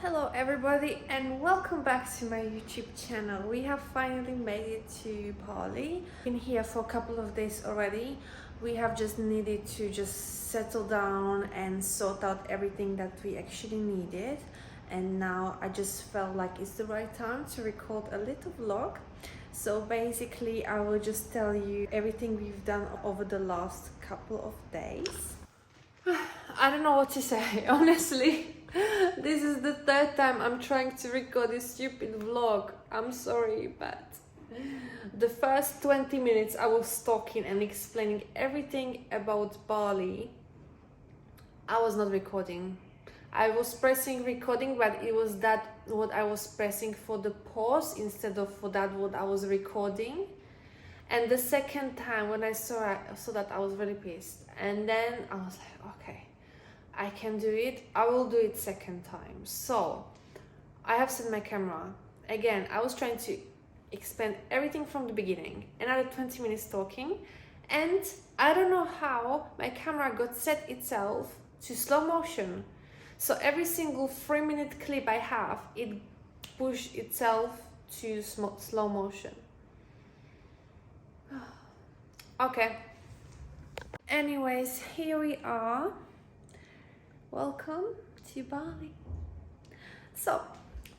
Hello everybody and welcome back to my YouTube channel. We have finally made it to Bali. Been here for a couple of days already. We have just needed to just settle down and sort out everything that we actually needed. And now I just felt like it's the right time to record a little vlog. So basically I will just tell you everything we've done over the last couple of days. I don't know what to say, honestly. This is the third time I'm trying to record this stupid vlog. I'm sorry, but the first 20 minutes I was talking and explaining everything about Bali. I was not recording. I was pressing recording, but it was that what I was pressing for the pause instead of for that what I was recording. And the second time when I saw that, I was really pissed. And then I was like, okay, I can do it. I will do it second time. So I have set my camera. Again, I was trying to explain everything from the beginning. Another 20 minutes talking. And I don't know how my camera got set itself to slow motion. So every single 3-minute clip I have, it pushed itself to slow motion. Okay. Anyways, here we are. Welcome to Bali. So,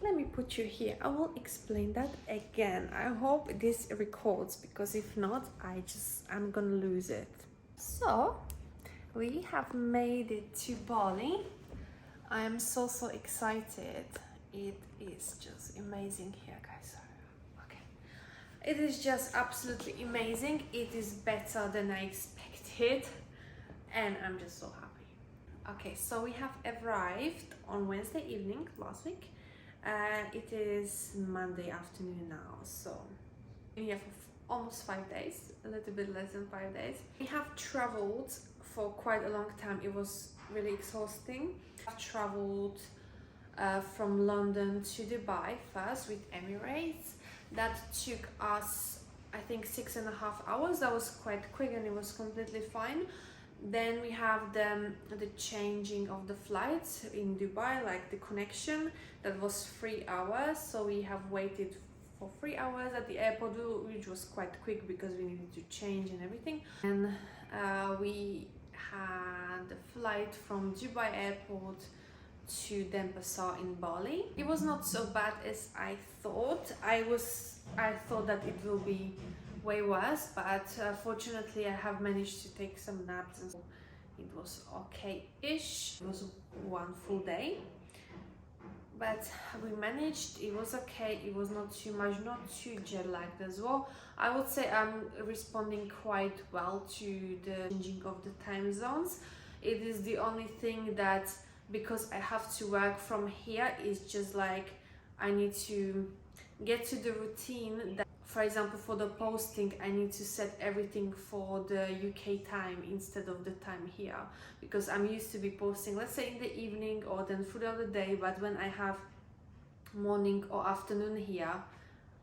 let me put you here. I will explain that again. I hope this records because if not, I'm gonna lose it. So, we have made it to Bali. I am so excited. It is just amazing here, guys. Okay. It is just absolutely amazing. It is better than I expected. And I'm just so happy. Okay, so we have arrived on Wednesday evening last week. It is Monday afternoon now, so we're here for almost 5 days, a little bit less than 5 days. We have traveled for quite a long time. It was really exhausting. I've traveled from London to Dubai first with Emirates. That took us, I think, 6.5 hours. That was quite quick and it was completely fine. Then we have the changing of the flights in Dubai, like the connection, that was 3 hours. So we have waited for 3 hours at the airport, which was quite quick because we needed to change and everything. And we had the flight from Dubai airport to Denpasar in Bali. It was not so bad as I thought. I thought that it will be way worse, but fortunately I have managed to take some naps and so it was okay-ish. It was one full day, but we managed. It was okay. It was not too much, not too jet-lagged as well. I would say I'm responding quite well to the changing of the time zones. It is the only thing that, because I have to work from here, is just like I need to get to the routine that, for example, for the posting, I need to set everything for the UK time instead of the time here, because I'm used to be posting, let's say, in the evening or then throughout the day, but when I have morning or afternoon here,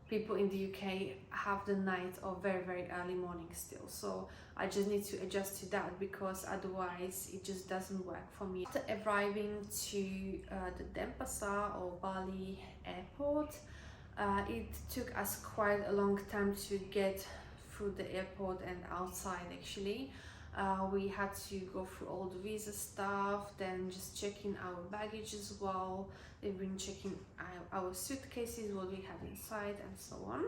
people in the UK have the night or very early morning still. So I just need to adjust to that because otherwise it just doesn't work for me. After arriving to the Denpasar or Bali airport, it took us quite a long time to get through the airport and outside actually. We had to go through all the visa stuff, then just checking our baggage as well. They've been checking our suitcases, what we had inside and so on.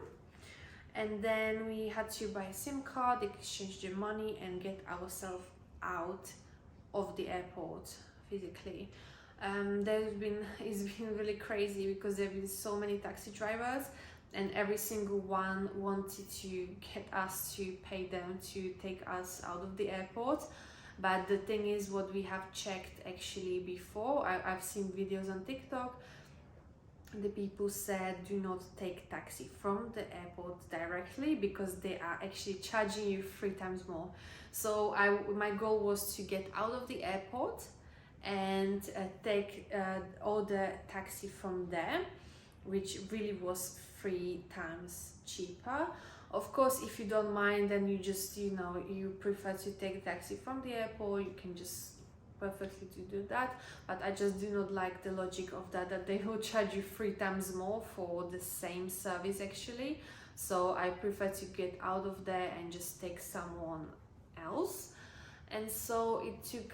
And then we had to buy a SIM card, exchange the money and get ourselves out of the airport physically. It's been really crazy because there have been so many taxi drivers and every single one wanted to get us to pay them to take us out of the airport. But the thing is, what we have checked actually before, I've seen videos on TikTok, the people said do not take taxi from the airport directly because they are actually charging you 3 times more. So my goal was to get out of the airport and take all the taxi from there, which really was 3 times cheaper. Of course, if you don't mind, then you just, you prefer to take taxi from the airport, you can just perfectly to do that, but I just do not like the logic of that they will charge you 3 times more for the same service actually. So I prefer to get out of there and just take someone else. And so it took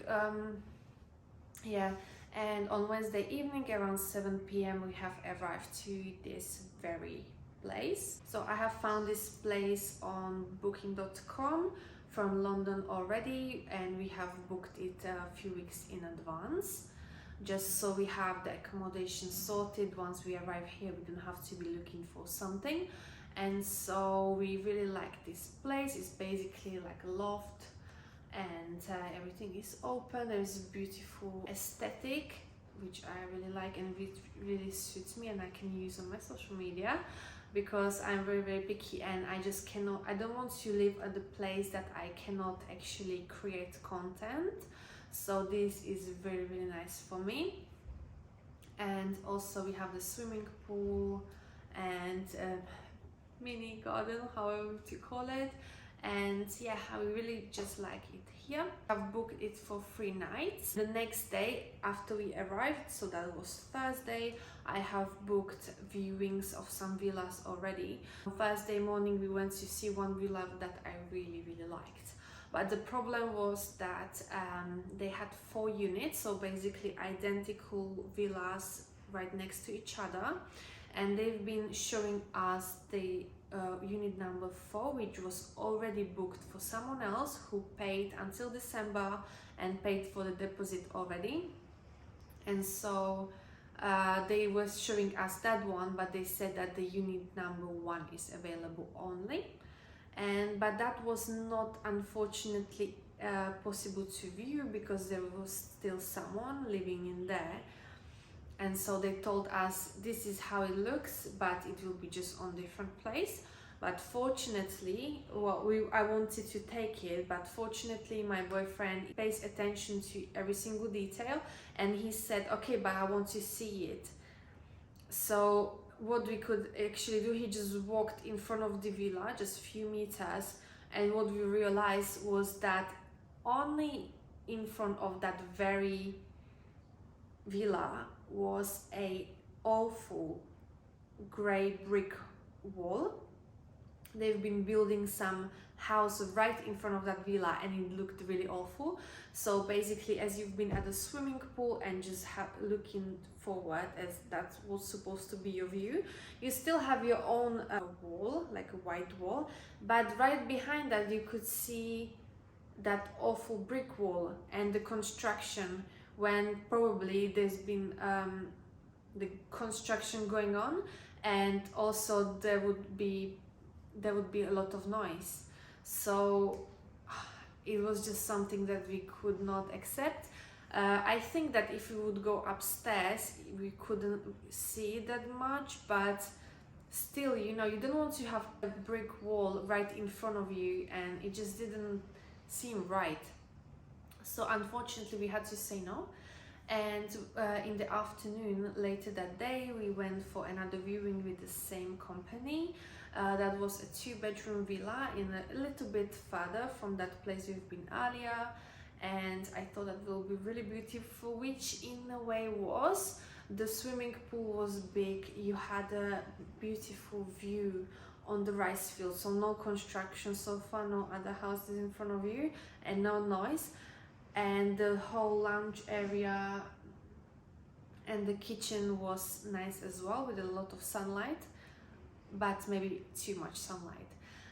yeah, and on Wednesday evening around 7 p.m. we have arrived to this very place. So I have found this place on booking.com from London already, and we have booked it a few weeks in advance, just so we have the accommodation sorted. Once we arrive here, we don't have to be looking for something. And so we really like this place. It's basically like a loft, and everything is open. There's a beautiful aesthetic which I really like, and it really suits me and I can use on my social media, because I'm very picky and I just cannot, I don't want to live at the place that I cannot actually create content. So this is very nice for me. And also we have the swimming pool and mini garden, however you call it. And yeah, I really just like it here. I've booked it for 3 nights. The next day after we arrived, so that was Thursday, I have booked viewings of some villas already. On Thursday morning we went to see one villa that I really liked. But the problem was that they had 4 units, so basically identical villas right next to each other. And they've been showing us the unit number 4, which was already booked for someone else who paid until December and paid for the deposit already. And so they were showing us that one, but they said that the unit number 1 is available only. But that was not, unfortunately, possible to view because there was still someone living in there. And so they told us this is how it looks, but it will be just on different place. But fortunately, well, I wanted to take it, but fortunately my boyfriend pays attention to every single detail, and he said, okay, but I want to see it. So what we could actually do, he just walked in front of the villa just a few meters, and what we realized was that only in front of that very villa was a awful grey brick wall. They've been building some house right in front of that villa and it looked really awful. So basically, as you've been at the swimming pool and just looking forward, as that was supposed to be your view, you still have your own wall, like a white wall, but right behind that you could see that awful brick wall and the construction, when probably there's been the construction going on, and also there would be a lot of noise. So it was just something that we could not accept. I think that if we would go upstairs we couldn't see that much, but still, you know, you don't want to have a brick wall right in front of you, and it just didn't seem right. So unfortunately we had to say no. And in the afternoon later that day we went for another viewing with the same company. That was a 2-bedroom villa in a little bit further from that place we've been earlier, and I thought that will be really beautiful, which in a way was. The swimming pool was big, you had a beautiful view on the rice field, so no construction so far, no other houses in front of you, and no noise. And the whole lounge area and the kitchen was nice as well, with a lot of sunlight, but maybe too much sunlight.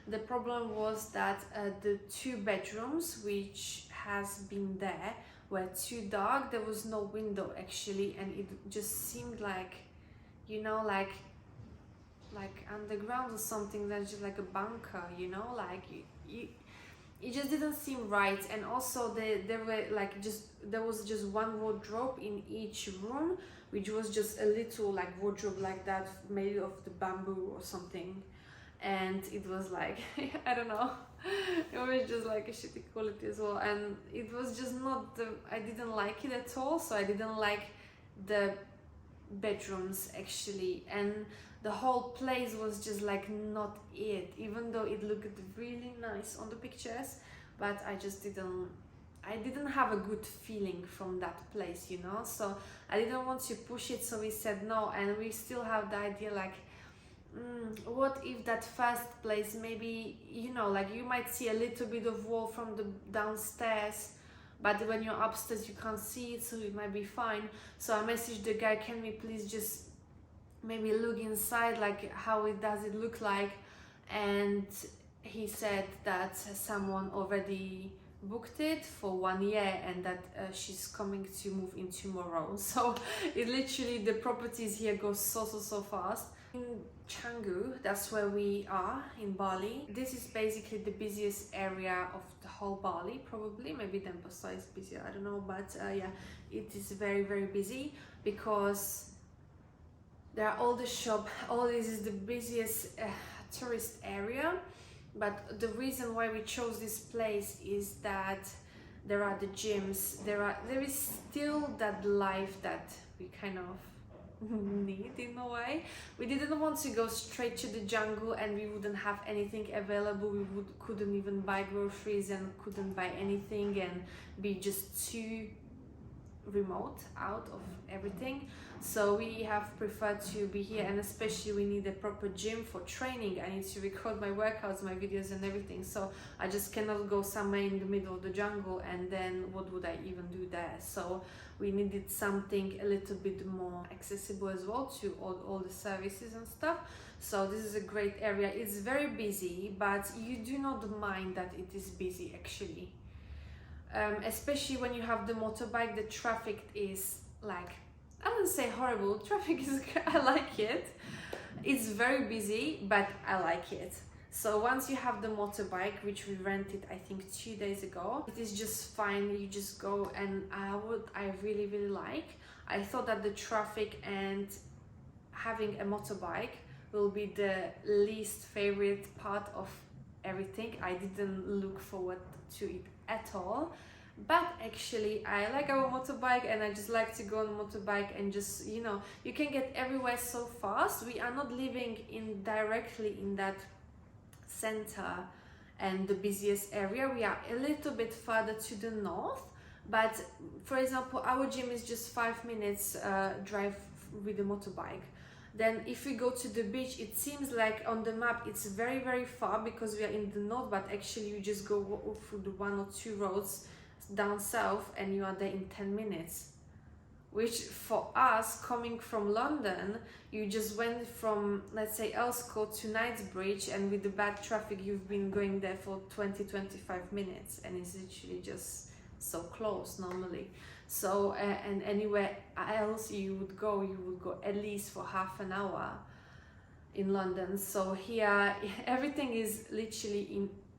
The problem was that the 2 bedrooms which has been there were too dark. There was no window actually, and it just seemed like, you know, like underground or something. That's just like a bunker, you know, like it just didn't seem right. And also there was just one wardrobe in each room, which was just a little like wardrobe like that, made of the bamboo or something. And it was like I don't know, it was just like a shitty quality as well, and it was just not I didn't like it at all. So I didn't like the bedrooms actually, and the whole place was just like not it, even though it looked really nice on the pictures. But I just didn't I didn't have a good feeling from that place, you know, so I didn't want to push it, so we said no. And we still have the idea like, what if that first place, maybe, you know, like you might see a little bit of wall from the downstairs, but when you're upstairs you can't see it, so it might be fine. So I messaged the guy, can we please just maybe look inside, like how it does it look like? And he said that someone already booked it for 1 year, and that she's coming to move in tomorrow. So it literally, the properties here go so fast. In Canggu, that's where we are in Bali. This is basically the busiest area of the whole Bali, probably. Maybe Denpasar is busier, I don't know, but yeah, it is very busy because there are all the shop. All this is the busiest tourist area. But the reason why we chose this place is that there are the gyms, there is still that life that we kind of need in a way. We didn't want to go straight to the jungle and we wouldn't have anything available. We couldn't even buy groceries and couldn't buy anything and be just too remote out of everything. So we have preferred to be here, and especially we need a proper gym for training. I need to record my workouts, my videos and everything, so I just cannot go somewhere in the middle of the jungle, and then what would I even do there? So we needed something a little bit more accessible as well to all the services and stuff. So this is a great area. It's very busy, but you do not mind that it is busy actually. Especially when you have the motorbike, the traffic is like, I wouldn't say horrible, traffic is, I like it. It's very busy, but I like it. So once you have the motorbike, which we rented I think 2 days ago, it is just fine. You just go, and I really like. I thought that the traffic and having a motorbike will be the least favorite part of everything. I didn't look forward to it at all, but actually I like our motorbike, and I just like to go on a motorbike and just, you know, you can get everywhere so fast. We are not living directly in that center and the busiest area. We are a little bit further to the north, but for example our gym is just 5 minutes drive with the motorbike. Then if we go to the beach, it seems like on the map it's very far because we are in the north, but actually you just go through the 1 or 2 roads down south and you are there in 10 minutes. Which for us, coming from London, you just went from, let's say, Elscote to Knightsbridge, and with the bad traffic you've been going there for 20-25 minutes, and it's literally just so close normally. So and anywhere else you would go at least for half an hour in London. So here everything is literally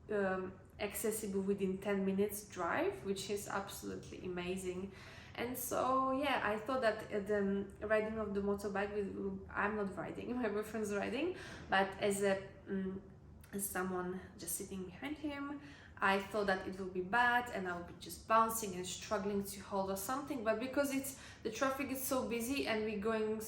in accessible within 10 minutes drive, which is absolutely amazing. And so yeah, I thought that the riding of the motorbike, I'm not riding, my boyfriend's riding, but as someone just sitting behind him, I thought that it would be bad and I would be just bouncing and struggling to hold or something. But because the traffic is so busy and we're going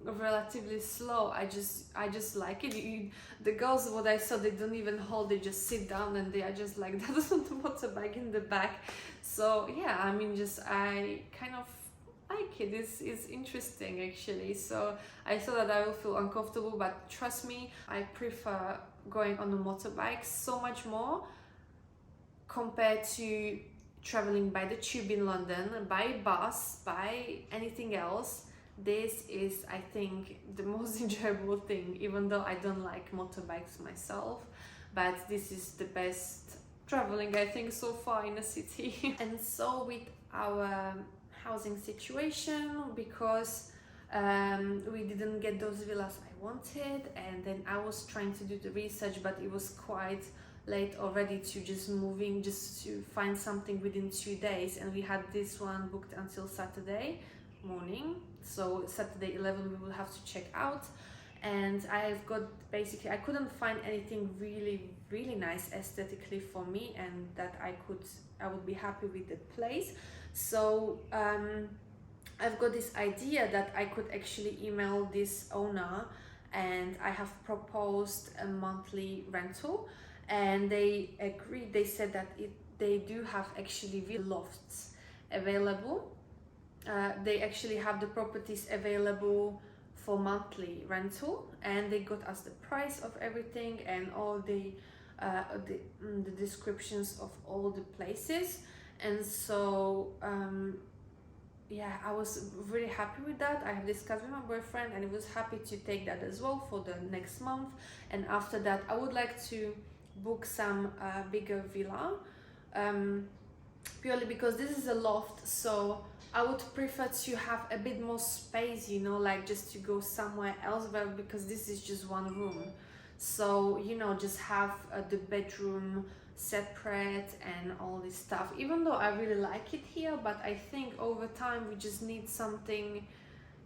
relatively slow, I just like it. The girls, what I saw, they don't even hold, they just sit down and they are just like that on the motorbike in the back. So yeah, I mean, I kind of like it. It's interesting actually. So I thought that I will feel uncomfortable, but trust me, I prefer going on a motorbike so much more compared to traveling by the tube in London, by bus, by anything else. This is, I think, the most enjoyable thing, even though I don't like motorbikes myself, but this is the best traveling I think so far in a city. And so with our housing situation, because we didn't get those villas I wanted, and then I was trying to do the research, but it was quite late already to just to find something within 2 days, and we had this one booked until Saturday morning. So Saturday 11 we will have to check out, and I've got basically, I couldn't find anything really nice aesthetically for me and that I would be happy with the place. So I've got this idea that I could actually email this owner, and I have proposed a monthly rental, and they agreed. They said that they do have actually lofts available. They actually have the properties available for monthly rental, and they got us the price of everything and all the descriptions of all the places. And so yeah, I was really happy with that. I have discussed with my boyfriend and he was happy to take that as well for the next month. And after that I would like to book some bigger villa, purely because this is a loft, so I would prefer to have a bit more space, you know, like just to go somewhere else, but because this is just one room, so you know, just have the bedroom separate and all this stuff. Even though I really like it here, but I think over time we just need something,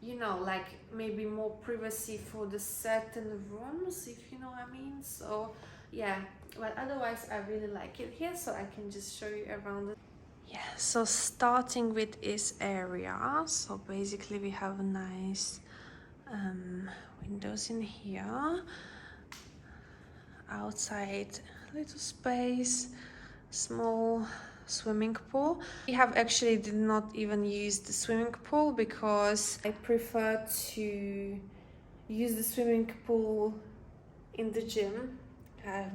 you know, like maybe more privacy for the certain rooms, if you know what I mean. So yeah, but otherwise I really like it here, so I can just show you around it. Yeah, so starting with this area, so basically we have nice windows in here, outside little space, small swimming pool. We have actually did not even use the swimming pool because I prefer to use the swimming pool in the gym.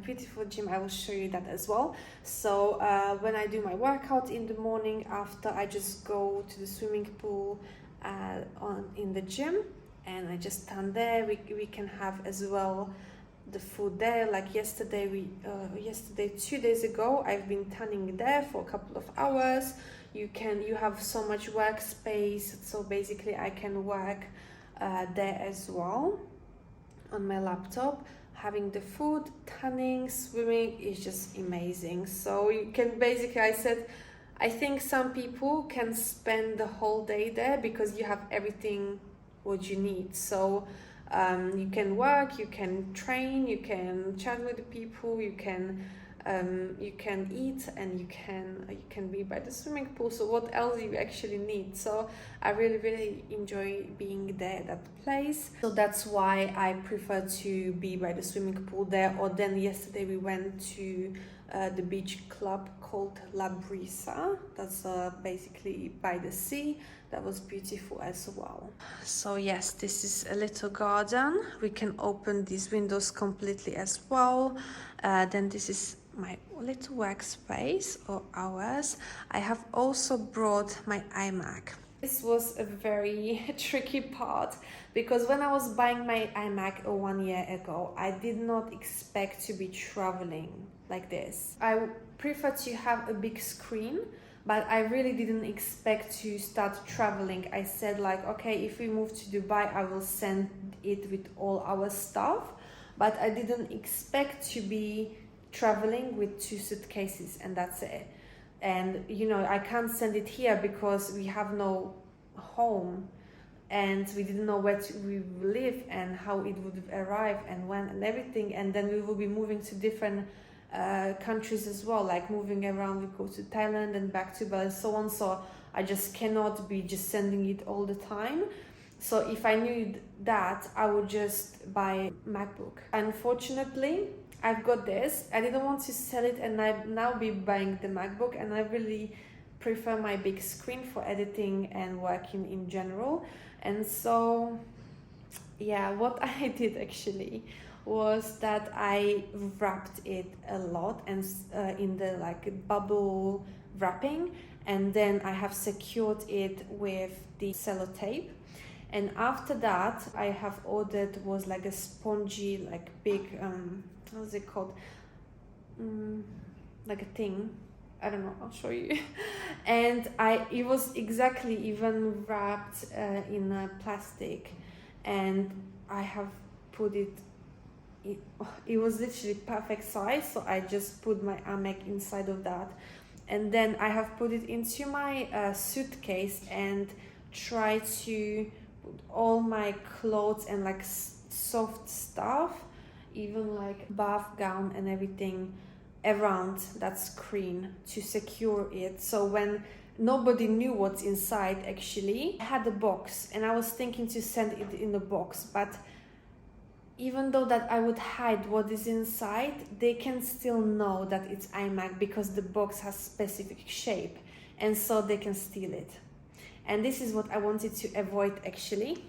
Beautiful gym, I will show you that as well. So when I do my workout in the morning, after I just go to the swimming pool in the gym, and I just stand there. We can have as well the food there. Like yesterday 2 days ago, I've been tanning there for a couple of hours. You have so much workspace, so basically I can work there as well on my laptop. Having the food, tanning, swimming is just amazing. So you can basically, I think some people can spend the whole day there because you have everything what you need. So you can work, you can train, you can chat with the people, you can eat, and you can be by the swimming pool. So what else you actually need? So I really enjoy being there at that place. So that's why I prefer to be by the swimming pool there. Or then yesterday we went to the beach club called La Brisa. That's basically by the sea. That was beautiful as well. So yes, this is a little garden. We can open these windows completely as well. Then this is my little workspace, or ours. I have also brought my iMac. This was a very tricky part because when I was buying my iMac 1 year ago, I did not expect to be traveling like this. I prefer to have a big screen, but I really didn't expect to start traveling. I said like, okay, if we move to Dubai, I will send it with all our stuff, but I didn't expect to be traveling with 2 suitcases and that's it. And you know, I can't send it here because we have no home and we didn't know where we live and how it would arrive and when and everything. And then we will be moving to different countries as well, like moving around. We go to Thailand and back to Bali and so on. So I just cannot be just sending it all the time. So if I knew that, I would just buy MacBook. Unfortunately, I've got this. I didn't want to sell it and I'm now be buying the MacBook, and I really prefer my big screen for editing and working in general. And so yeah, what I did actually was that I wrapped it a lot and in the like bubble wrapping, and then I have secured it with the sellotape. And after that I have ordered was like a spongy, like big how's it called, like a thing, I don't know, I'll show you. And it was exactly even wrapped in a plastic, and I have put it was literally perfect size, so I just put my iMac inside of that, and then I have put it into my suitcase and try to put all my clothes and like soft stuff, even like bath gown and everything around that screen to secure it. So when nobody knew what's inside, actually I had a box and I was thinking to send it in the box, but even though that I would hide what is inside, they can still know that it's iMac because the box has specific shape, and so they can steal it. And this is what I wanted to avoid actually.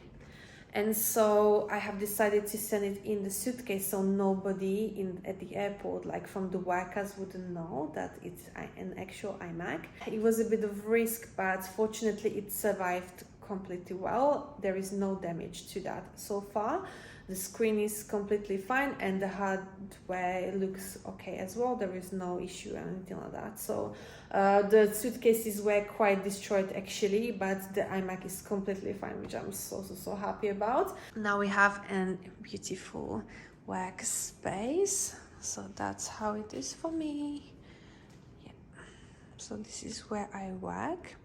And so I have decided to send it in the suitcase so nobody at the airport, like from the workers, wouldn't know that it's an actual iMac. It was a bit of risk, but fortunately it survived completely well. There is no damage to that so far. The screen is completely fine and the hardware looks okay as well. There is no issue or anything like that. So the suitcases were quite destroyed actually, but the iMac is completely fine, which I'm so happy about. Now we have a beautiful workspace. So that's how it is for me. Yeah. So this is where I work.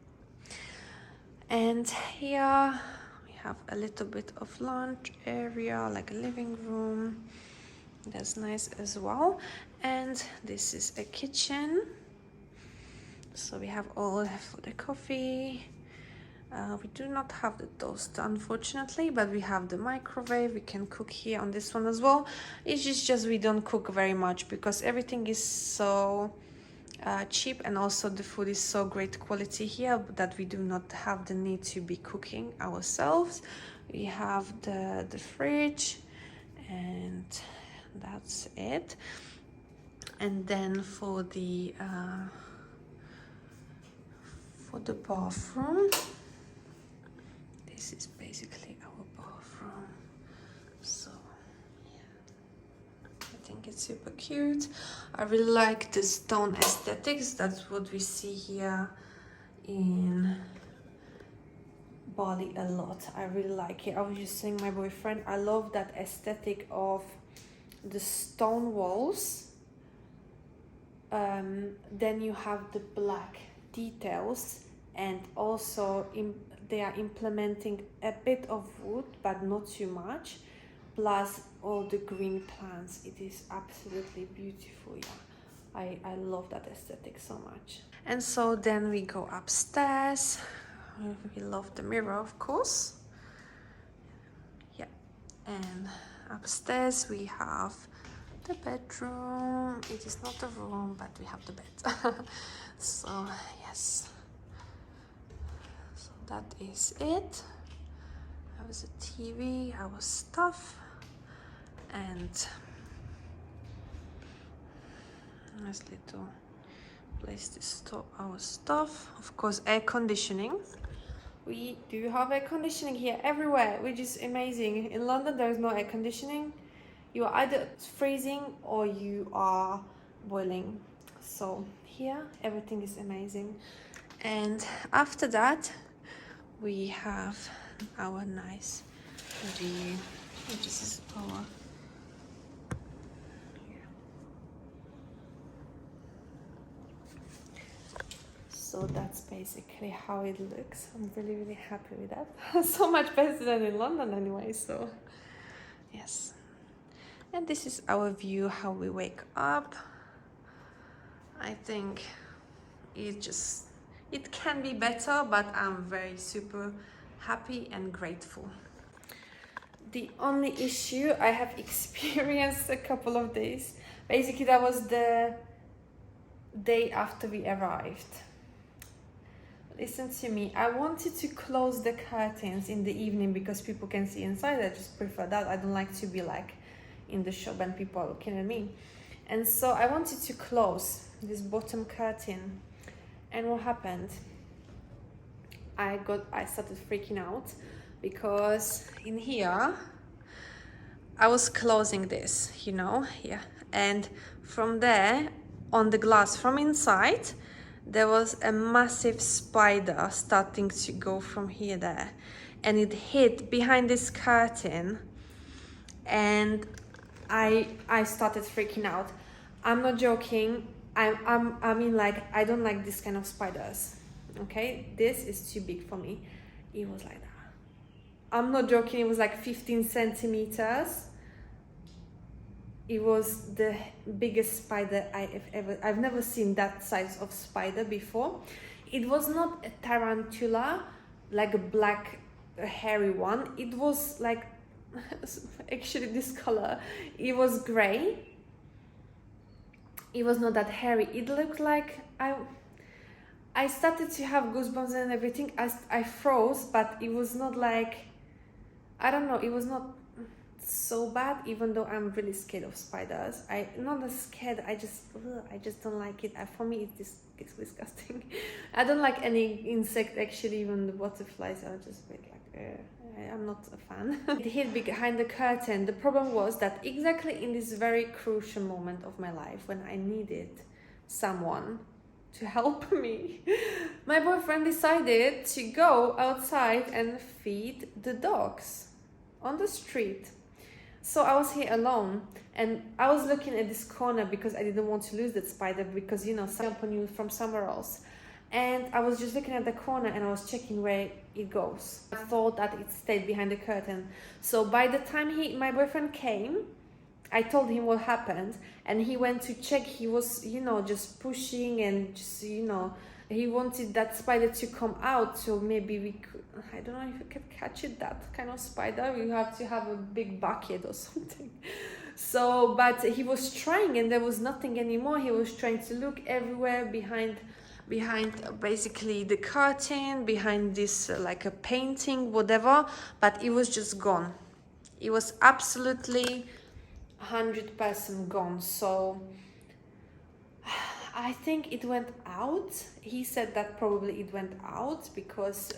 And here we have a little bit of lounge area, like a living room. That's nice as well. And this is a kitchen. So we have all for the coffee. We do not have the toaster unfortunately, but we have the microwave. We can cook here on this one as well. It's just we don't cook very much because everything is so cheap, and also the food is so great quality here that we do not have the need to be cooking ourselves. We have the fridge, and that's it. And then for the bathroom, this is basically our bathroom. So I think it's super cute. I really like the stone aesthetics. That's what we see here in Bali a lot. I really like it. I was just saying my boyfriend, I love that aesthetic of the stone walls. Then you have the black details, and also they are implementing a bit of wood but not too much, plus all the green plants. It is absolutely beautiful. Yeah, I love that aesthetic so much. And so then we go upstairs. We love the mirror, of course. Yeah, and upstairs we have the bedroom. It is not a room, but we have the bed. So yes, so that is it. There's a TV, our stuff, and nice little place to store our stuff. Of course, air conditioning. We do have air conditioning here everywhere, which is amazing. In London there is no air conditioning. You are either freezing or you are boiling. So here everything is amazing. And after that we have our nice view. This is our so that's basically how it looks. I'm really happy with that. So much better than in London anyway, so yes. And this is our view, how we wake up. I think it can be better, but I'm very super happy and grateful. The only issue I have experienced a couple of days, basically that was the day after we arrived. Listen to me, I wanted to close the curtains in the evening because people can see inside. I just prefer that. I don't like to be like in the shop and people are looking at me. And so I wanted to close this bottom curtain. And what happened? I started freaking out because in here I was closing this, you know, here. And from there, on the glass from inside, there was a massive spider starting to go from here there, and it hid behind this curtain, and I started freaking out. I'm not joking. I mean, like, I don't like this kind of spiders. Okay, this is too big for me. It was like that. I'm not joking. It was like 15 centimeters. It was the biggest spider I've never seen that size of spider before. It was not a tarantula, like a black hairy one. It was like actually this color, it was gray. It was not that hairy. It looked like I started to have goosebumps and everything. I froze, but it was not like, I don't know, it was not so bad, even though I'm really scared of spiders. I not as scared, I just don't like it. For me it's disgusting. I don't like any insect, actually. Even the butterflies are just a bit like I'm not a fan. It hid behind the curtain. The problem was that exactly in this very crucial moment of my life, when I needed someone to help me, my boyfriend decided to go outside and feed the dogs on the street. So I was here alone, and I was looking at this corner because I didn't want to lose that spider, because some upon you from somewhere else. And I was just looking at the corner and I was checking where it goes. I thought that it stayed behind the curtain. So by the time my boyfriend came, I told him what happened, and he went to check. He was, just pushing and just, he wanted that spider to come out. So maybe we could, I don't know if you could catch it, that kind of spider. You have to have a big bucket or something. So, but he was trying and there was nothing anymore. He was trying to look everywhere behind basically the curtain, behind this like a painting, whatever, but it was just gone. It was absolutely 100% gone. So I think it went out. He said that probably it went out because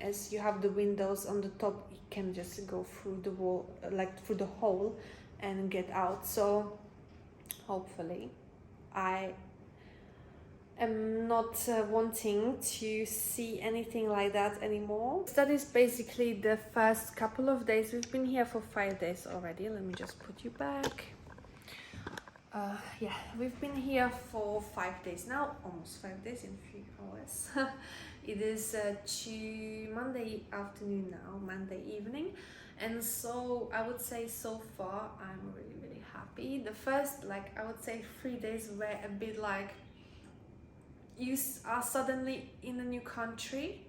as you have the windows on the top, it can just go through the wall, like through the hole, and get out. So hopefully I am not wanting to see anything like that anymore. That is basically the first couple of days. We've been here for 5 days already. Let me just put you back. Yeah, we've been here for 5 days now, almost 5 days in 3 hours. It is Monday afternoon now, Monday evening, and so I would say so far I'm really happy. The first, I would say 3 days were a bit like, you are suddenly in a new country.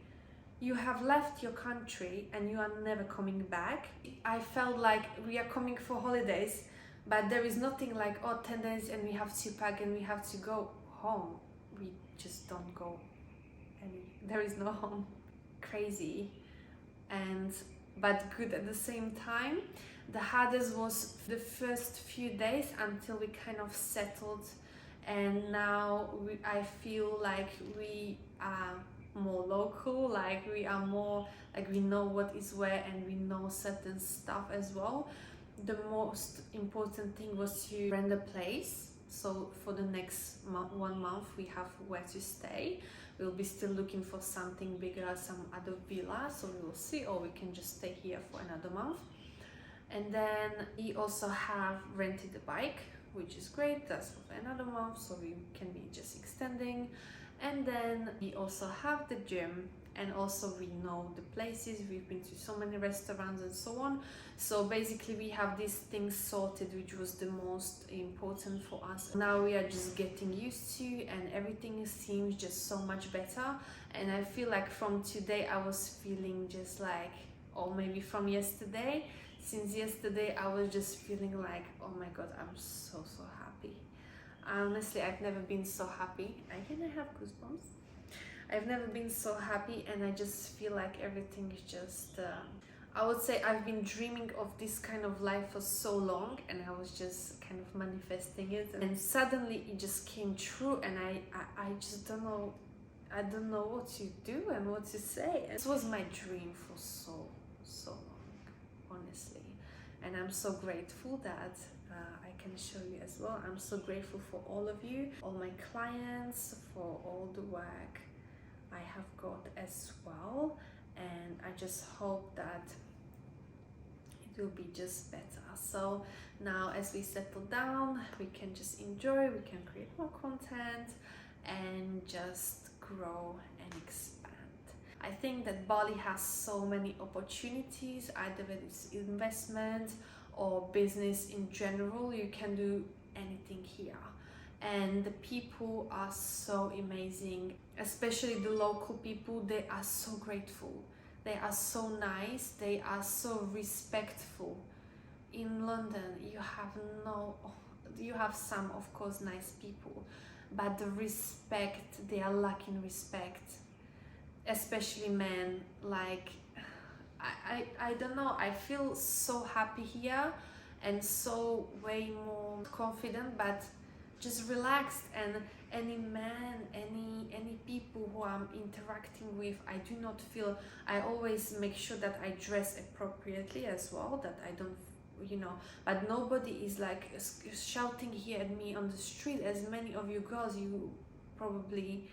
You have left your country and you are never coming back. I felt like we are coming for holidays, but there is nothing like, 10 days and we have to pack and we have to go home. We just don't go there is no home. Crazy, but good at the same time. The hardest was the first few days until we kind of settled, and now I feel like we are more local, like we are more, like we know what is where and we know certain stuff as well. The most important thing was to rent a place. So for the next 1 month we have where to stay. We'll be still looking for something bigger, some other villa, so we will see, or we can just stay here for another month. And then we also have rented a bike, which is great. That's for another month, so we can be just extending. And then we also have the gym, and also we know the places. We've been to so many restaurants and so on. So basically we have these things sorted, which was the most important for us. Now we are just getting used to, and everything seems just so much better. And I feel like from today I was feeling just like, or maybe from yesterday, since yesterday I was just feeling like, oh my god, I'm so happy. Honestly, I've never been so happy. Again, I have goosebumps. I've never been so happy, and I just feel like everything is just I would say I've been dreaming of this kind of life for so long, and I was just kind of manifesting it, and suddenly it just came true, and I just don't know, I don't know what to do and what to say. This was my dream for so long, honestly, and I'm so grateful that I can show you as well. I'm so grateful for all of you, all my clients, for all the work I have got as well, and I just hope that it will be just better. So now as we settle down, we can just enjoy, we can create more content and just grow and expand. I think that Bali has so many opportunities, either whether it's investment or business in general. You can do anything here, and the people are so amazing, especially the local people. They are so grateful. they are so nice, they are so respectful. In London you have some, of course, nice people, but the respect, they are lacking respect, especially men. Like, I don't know, I feel so happy here and so way more confident, but just relaxed. And any man, any people who I'm interacting with, I do not feel, I always make sure that I dress appropriately as well, that I don't, but nobody is like shouting here at me on the street. As many of you girls, you probably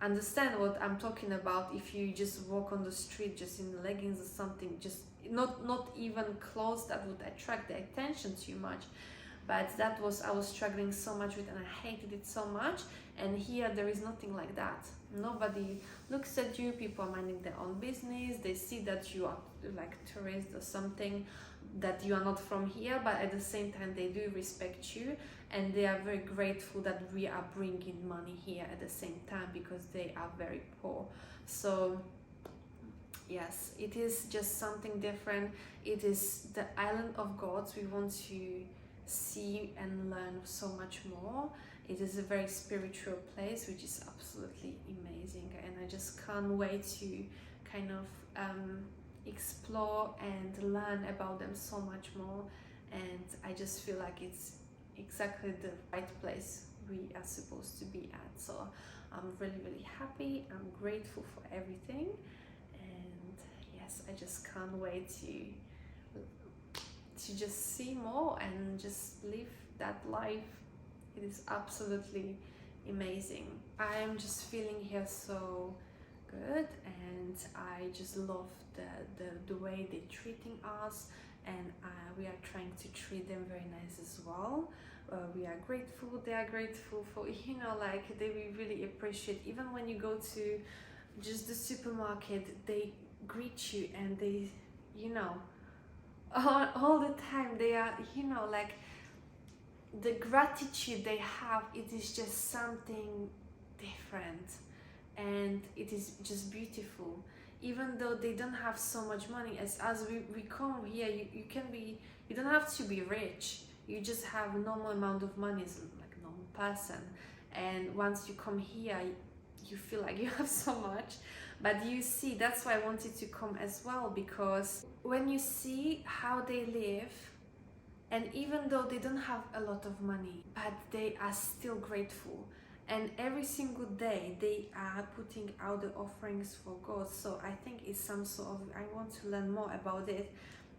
understand what I'm talking about. If you just walk on the street just in leggings or something, just not even clothes that would attract the attention too much. But that was, I was struggling so much with, and I hated it so much. And here there is nothing like that. Nobody looks at you, people are minding their own business, they see that you are like tourist or something, that you are not from here, but at the same time they do respect you, and they are very grateful that we are bringing money here at the same time, because they are very poor. So yes, it is just something different. It is the island of gods. We want to see and learn so much more. It is a very spiritual place, which is absolutely amazing, and I just can't wait to kind of explore and learn about them so much more. And I just feel like it's exactly the right place we are supposed to be at. So I'm really happy, I'm grateful for everything, and yes, I just can't wait to just see more and just live that life. It is absolutely amazing. I am just feeling here so good, and I just love the way they're treating us, and we are trying to treat them very nice as well. We are grateful, they are grateful for, like we really appreciate. Even when you go to just the supermarket, they greet you, and they, all the time they are, like the gratitude they have, it is just something different, and it is just beautiful. Even though they don't have so much money, as we come here, you don't have to be rich, you just have a normal amount of money as like a normal person, and once you come here, you feel like you have so much. But you see, that's why I wanted to come as well, because when you see how they live, and even though they don't have a lot of money, but they are still grateful, and every single day they are putting out the offerings for God. So I think it's some sort of, I want to learn more about it.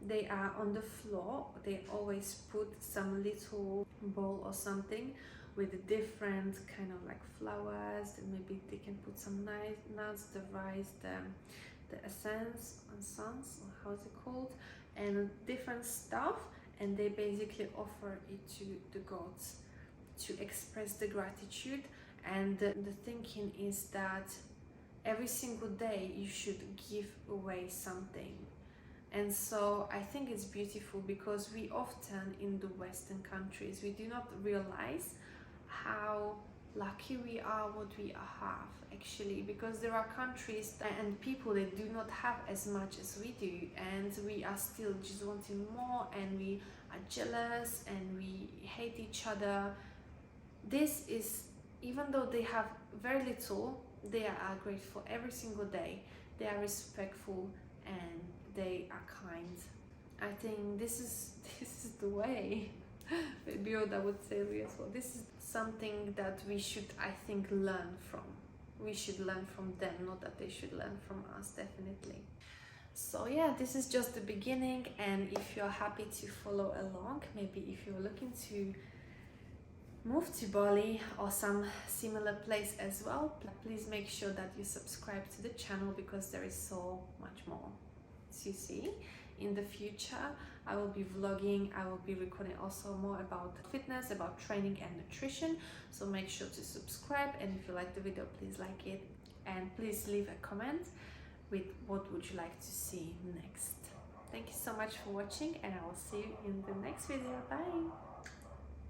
They are on the floor, they always put some little bowl or something with different kind of like flowers, and maybe they can put some nice nuts, the rice, the essence, or how is it called, and different stuff, and they basically offer it to the gods to express the gratitude. And the thinking is that every single day you should give away something. And so I think it's beautiful, because we often in the Western countries, we do not realize how lucky we are, what we have actually, because there are countries and people that do not have as much as we do, and we are still just wanting more, and we are jealous, and we hate each other. This is, even though they have very little, they are grateful every single day, they are respectful, and they are kind. I think this is the way. Maybe I would say as well, this is something that we should, I think, learn from. We should learn from them, not that they should learn from us, definitely. So yeah, this is just the beginning, and if you're happy to follow along, maybe if you're looking to move to Bali or some similar place as well, please make sure that you subscribe to the channel, because there is so much more to see. In the future, I will be vlogging, I will be recording also more about fitness, about training and nutrition. So make sure to subscribe, and if you like the video, please like it, and please leave a comment with what would you like to see next. Thank you so much for watching, and I will see you in the next video. Bye!